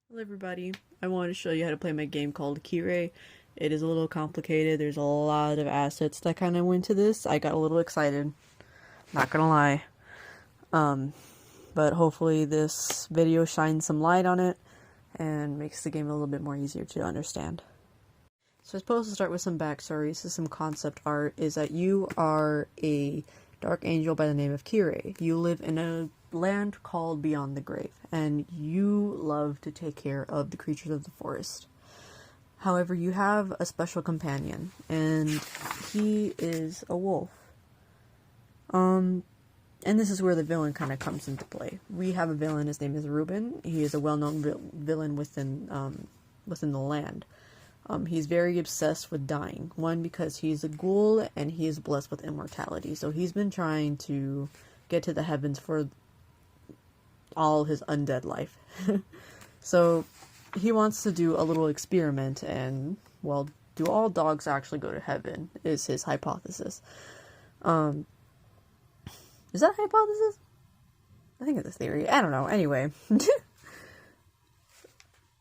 Hello everybody, I wanted to show you how to play my game called Keire. It is a little complicated, there's a lot of assets that kind of went to this. I got a little excited, not gonna lie. But hopefully this video shines some light on it and makes the game a little bit more easier to understand. So I'm supposed to start with some backstory, so some concept art is that you are a dark angel by the name of Keire. You live in a land called Beyond the Grave, and you love to take care of the creatures of the forest. However, you have a special companion, and he is a wolf. And this is where the villain kind of comes into play. We have a villain, his name is Reuben. He is a well-known villain within the land. He's very obsessed with dying. One, because he's a ghoul, and he is blessed with immortality. So he's been trying to get to the heavens for all his undead life. So he wants to do a little experiment and, well, do all dogs actually go to heaven, is his hypothesis. Is that a hypothesis? I think it's a theory. I don't know. Anyway.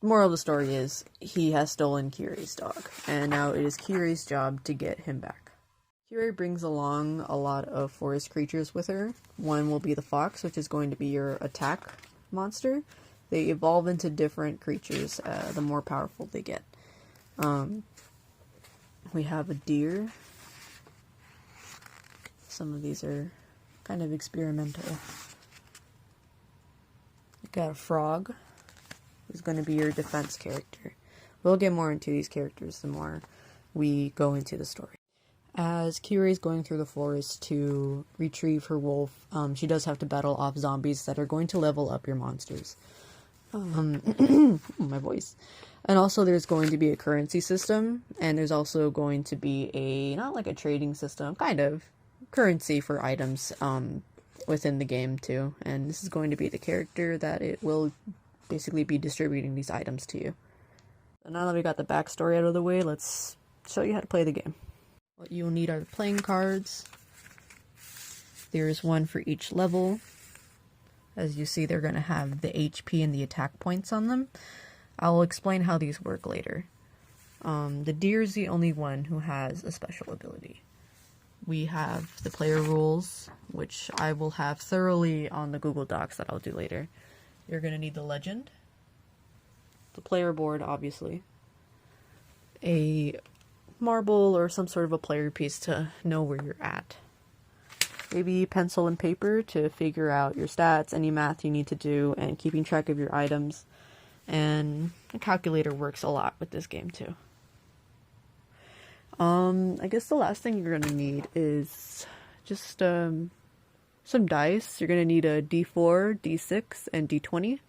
Moral of the story is, he has stolen Kiri's dog, and now it is Kiri's job to get him back. Keire brings along a lot of forest creatures with her. One will be the fox, which is going to be your attack monster. They evolve into different creatures the more powerful they get. We have a deer. Some of these are kind of experimental. We've got a frog, who's going to be your defense character. We'll get more into these characters the more we go into the story. As Keire is going through the forest to retrieve her wolf, she does have to battle off zombies that are going to level up your monsters. My voice. And also there's going to be a currency system, and there's also going to be not like a trading system, kind of, currency for items within the game too. And this is going to be the character that it will basically be distributing these items to you. So now that we got the backstory out of the way, let's show you how to play the game. What you'll need are the playing cards. There's one for each level. As you see, they're going to have the HP and the attack points on them. I'll explain how these work later. The deer is the only one who has a special ability. We have the player rules, which I will have thoroughly on the Google Docs that I'll do later. You're going to need the legend, the player board, obviously, a marble or some sort of a player piece to know where you're at, maybe pencil and paper to figure out your stats, any math you need to do, and keeping track of your items. And a calculator works a lot with this game too. I guess the last thing you're going to need is just some dice. You're going to need a D4, D6, and D20.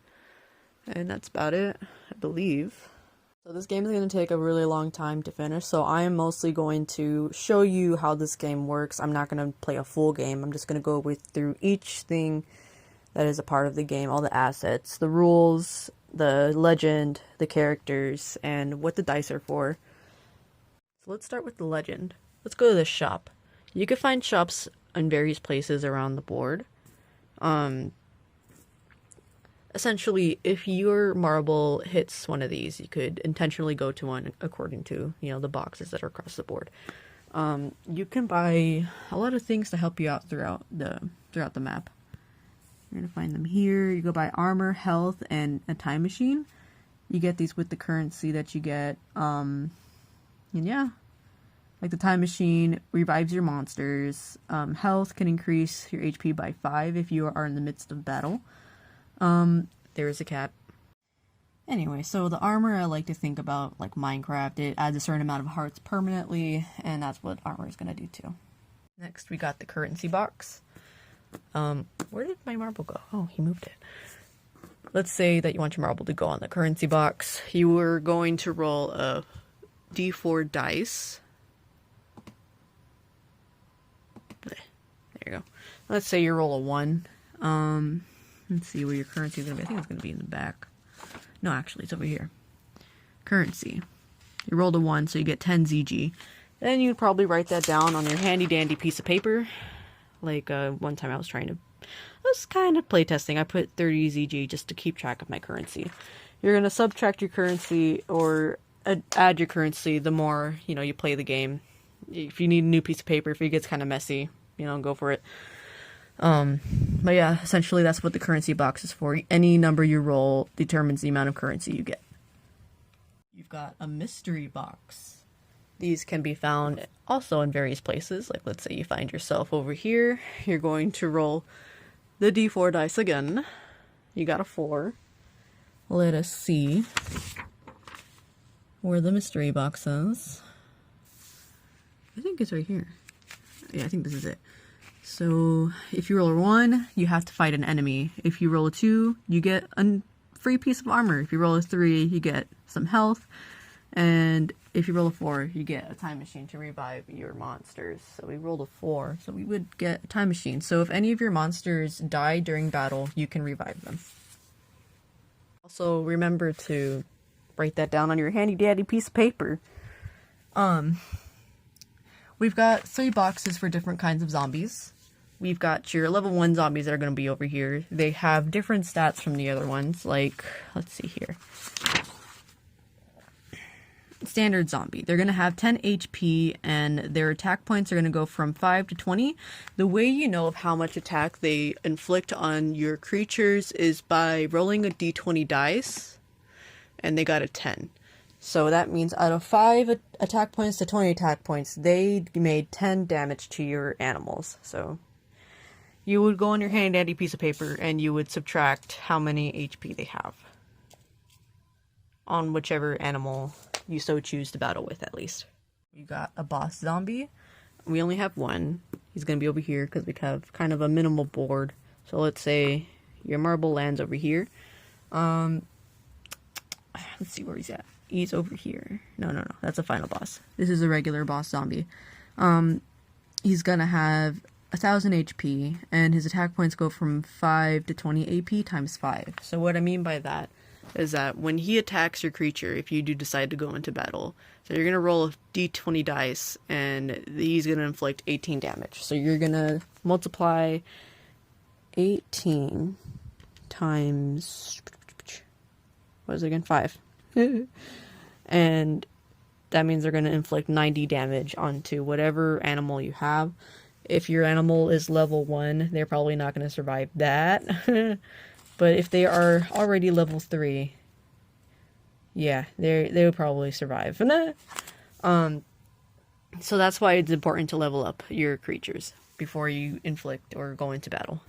And that's about it, I believe. So this game is going to take a really long time to finish, so I am mostly going to show you how this game works. I'm not going to play a full game. I'm just going to go through each thing that is a part of the game, all the assets, the rules, the legend, the characters, and what the dice are for. So let's start with the legend. Let's go to the shop. You can find shops in various places around the board. Essentially, if your marble hits one of these, you could intentionally go to one according to, the boxes that are across the board. You can buy a lot of things to help you out throughout the map. You're gonna find them here. You go buy armor, health, and a time machine. You get these with the currency that you get. And yeah, like the time machine revives your monsters. Health can increase your HP by 5 if you are in the midst of battle. There is a cat. Anyway, so the armor, I like to think about like Minecraft. It adds a certain amount of hearts permanently, and that's what armor is going to do too. Next, we got the currency box. Where did my marble go? Oh, he moved it. Let's say that you want your marble to go on the currency box. You are going to roll a D4 dice. There you go. Let's say you roll a 1. Let's see where your currency is going to be. I think it's going to be in the back. No, actually, it's over here. Currency. You rolled a 1, so you get 10 ZG. Then you'd probably write that down on your handy-dandy piece of paper. Like, one time I was kind of playtesting. I put 30 ZG just to keep track of my currency. you're going to subtract your currency or add your currency the more, you play the game. If you need a new piece of paper, if it gets kind of messy, go for it. But yeah, essentially that's what the currency box is for. Any number you roll determines the amount of currency you get. You've got a mystery box. These can be found also in various places. Like, let's say you find yourself over here. You're going to roll the d4 dice again. You got a 4. Let us see where the mystery box is. I think it's right here. Yeah, I think this is it. So if you roll a 1, you have to fight an enemy. If you roll a 2, you get a free piece of armor. If you roll a 3, you get some health. And if you roll a 4, you get a time machine to revive your monsters. So we rolled a 4, so we would get a time machine. So if any of your monsters die during battle, you can revive them. Also, remember to write that down on your handy-dandy piece of paper. We've got 3 boxes for different kinds of zombies. We've got your level 1 zombies that are going to be over here. They have different stats from the other ones, like, let's see here. Standard zombie. They're going to have 10 HP, and their attack points are going to go from 5 to 20. The way you know of how much attack they inflict on your creatures is by rolling a d20 dice, and they got a 10. So that means out of 5 attack points to 20 attack points, they made 10 damage to your animals. So you would go on your handy-dandy piece of paper and you would subtract how many HP they have on whichever animal you so choose to battle with, at least. You got a boss zombie. We only have 1. He's going to be over here because we have kind of a minimal board. So let's say your marble lands over here. Let's see where he's at. He's over here. No. That's a final boss. This is a regular boss zombie. He's gonna have 1,000 HP, and his attack points go from 5 to 20 AP times 5. So what I mean by that is that when he attacks your creature, if you do decide to go into battle, so you're gonna roll a d20 dice, and he's gonna inflict 18 damage. So you're gonna multiply 18 times, what is it again? 5. And that means they're going to inflict 90 damage onto whatever animal you have. If your animal is level 1, they're probably not going to survive that. But if they are already level 3, yeah, they would probably survive. So that's why it's important to level up your creatures before you inflict or go into battle.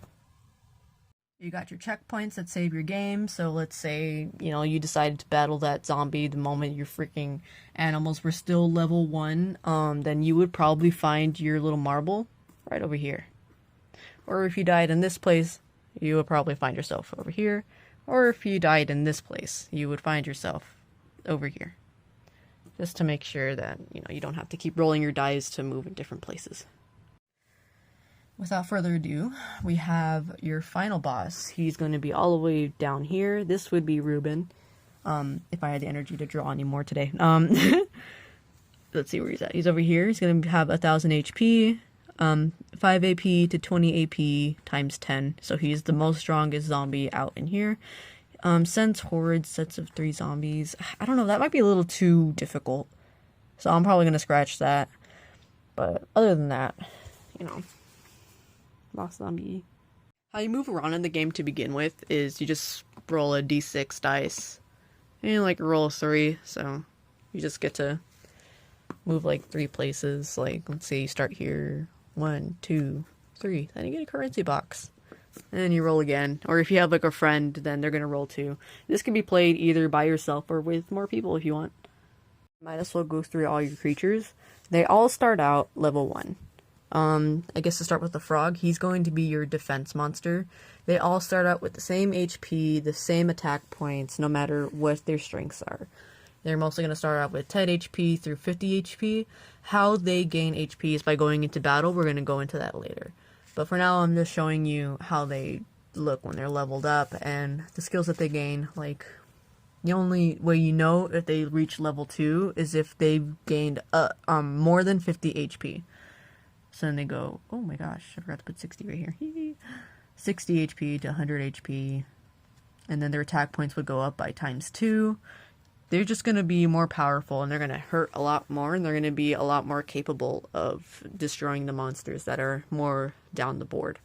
You got your checkpoints that save your game. So let's say, you decided to battle that zombie the moment your freaking animals were still level 1. Then you would probably find your little marble right over here. Or if you died in this place, you would probably find yourself over here. Or if you died in this place, you would find yourself over here. Just to make sure that, you don't have to keep rolling your dice to move in different places. Without further ado, we have your final boss. He's going to be all the way down here. This would be Ruben, if I had the energy to draw any more today. Let's see where he's at. He's over here. He's going to have 1,000 HP, 5 AP to 20 AP times 10. So he's the most strongest zombie out in here. Sends horrid sets of 3 zombies. I don't know, that might be a little too difficult. So I'm probably going to scratch that. But other than that, boss zombie. How you move around in the game to begin with is you just roll a d6 dice. And you roll a 3, so you just get to move 3 places. Let's say you start here, 1, 2, 3. Then you get a currency box. And then you roll again. Or if you have a friend, then they're gonna roll 2. This can be played either by yourself or with more people if you want. Might as well go through all your creatures. They all start out level 1. I guess to start with the frog, he's going to be your defense monster. They all start out with the same HP, the same attack points, no matter what their strengths are. They're mostly going to start out with 10 HP through 50 HP. How they gain HP is by going into battle. We're going to go into that later. But for now, I'm just showing you how they look when they're leveled up and the skills that they gain. The only way you know if they reach level 2 is if they've gained more than 50 HP. So then they go, oh my gosh, I forgot to put 60 right here. 60 HP to 100 HP, and then their attack points would go up by ×2. They're just going to be more powerful, and they're going to hurt a lot more, and they're going to be a lot more capable of destroying the monsters that are more down the board.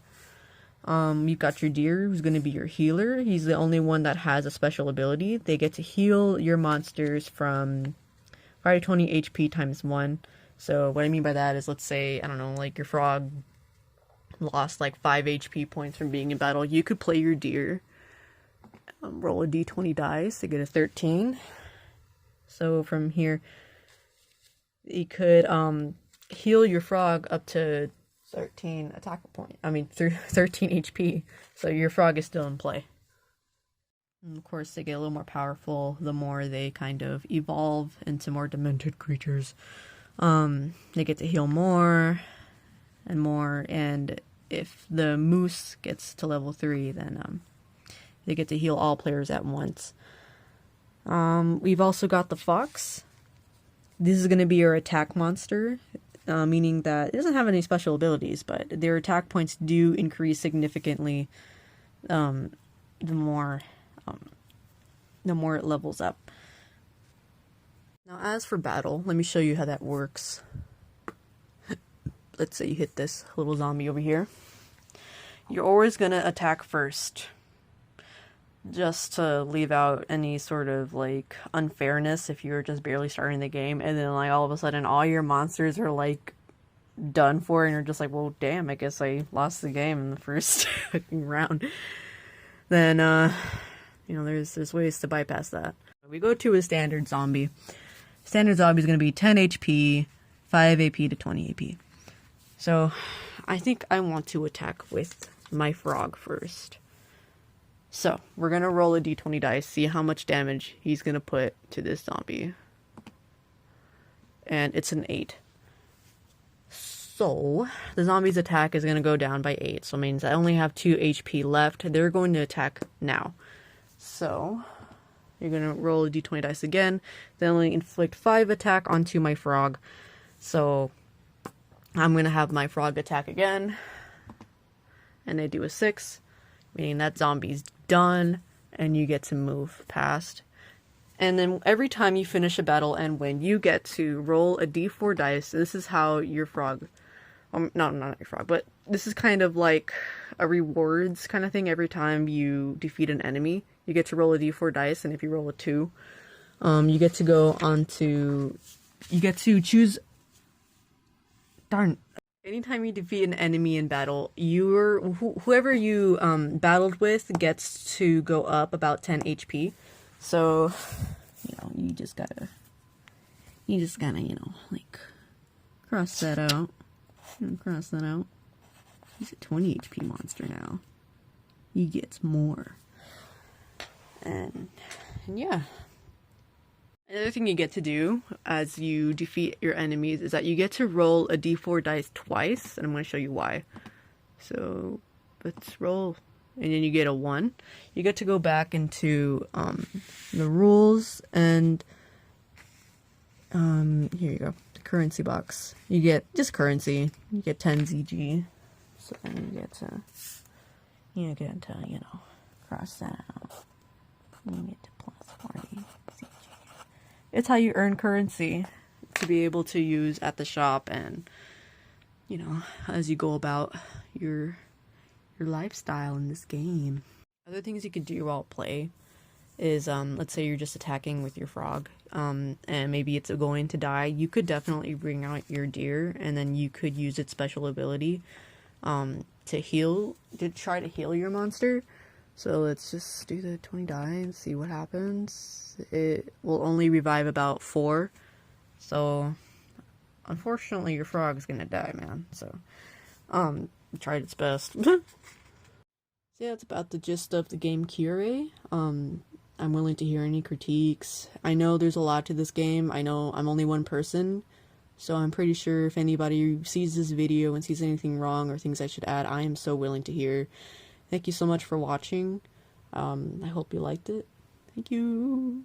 You've got your deer, who's going to be your healer. He's the only one that has a special ability. They get to heal your monsters from 5 to 20 HP ×1. So what I mean by that is, let's say, I don't know, like your frog lost like 5 HP points from being in battle. You could play your deer, roll a d20 dice to get a 13. So from here, you could heal your frog up to 13 attack point. I mean, 13 HP. So your frog is still in play. And of course, they get a little more powerful the more they kind of evolve into more demented creatures. They get to heal more and more, and if the moose gets to level 3, then they get to heal all players at once. We've also got the fox. This is going to be your attack monster, meaning that it doesn't have any special abilities, but their attack points do increase significantly the more it levels up. Now, as for battle, let me show you how that works. Let's say you hit this little zombie over here. You're always going to attack first, just to leave out any sort of like unfairness if you're just barely starting the game, and then like all of a sudden all your monsters are like done for, and you're just like, well, damn, I guess I lost the game in the first round. Then you know, there's ways to bypass that. We go to a standard zombie. Standard zombie is going to be 10 HP, 5 AP to 20 AP. So I think I want to attack with my frog first. So we're going to roll a d20 dice, see how much damage he's going to put to this zombie. And it's an 8. So the zombie's attack is going to go down by 8. So it means I only have 2 HP left. They're going to attack now. So you're going to roll a d20 dice again. Then only inflict 5 attack onto my frog. So I'm going to have my frog attack again. And I do a 6. Meaning that zombie's done. And you get to move past. And then every time you finish a battle and win, you get to roll a d4 dice. This is how your frog... not your frog, but this is kind of like a rewards kind of thing. Every time you defeat an enemy, you get to roll a d4 dice, and if you roll a 2, you get to go on to... You get to choose... Darn. Anytime you defeat an enemy in battle, whoever you battled with gets to go up about 10 HP. So, you know, you just gotta, you know, like, cross that out. Cross that out. He's a 20 HP monster now. He gets more. And yeah. Another thing you get to do as you defeat your enemies is that you get to roll a d4 dice twice, and I'm going to show you why. So, let's roll. And then you get a 1. You get to go back into the rules, and here you go, the currency box. You get just currency. You get 10 ZG. So then you get to, you know, cross that out. You get to plus 40 ZG. It's how you earn currency to be able to use at the shop, and you know, as you go about your lifestyle in this game. Other things you could do while play is, let's say you're just attacking with your frog, and maybe it's going to die. You could definitely bring out your deer, and then you could use its special ability to try to heal your monster. So let's just do the 20 die and see what happens. It will only revive about 4. So unfortunately your frog is gonna die, man. So tried its best. So yeah, that's about the gist of the game Keire. I'm willing to hear any critiques. I know there's a lot to this game. I know I'm only one person, so I'm pretty sure if anybody sees this video and sees anything wrong or things I should add, I am so willing to hear. Thank you so much for watching. I hope you liked it. Thank you.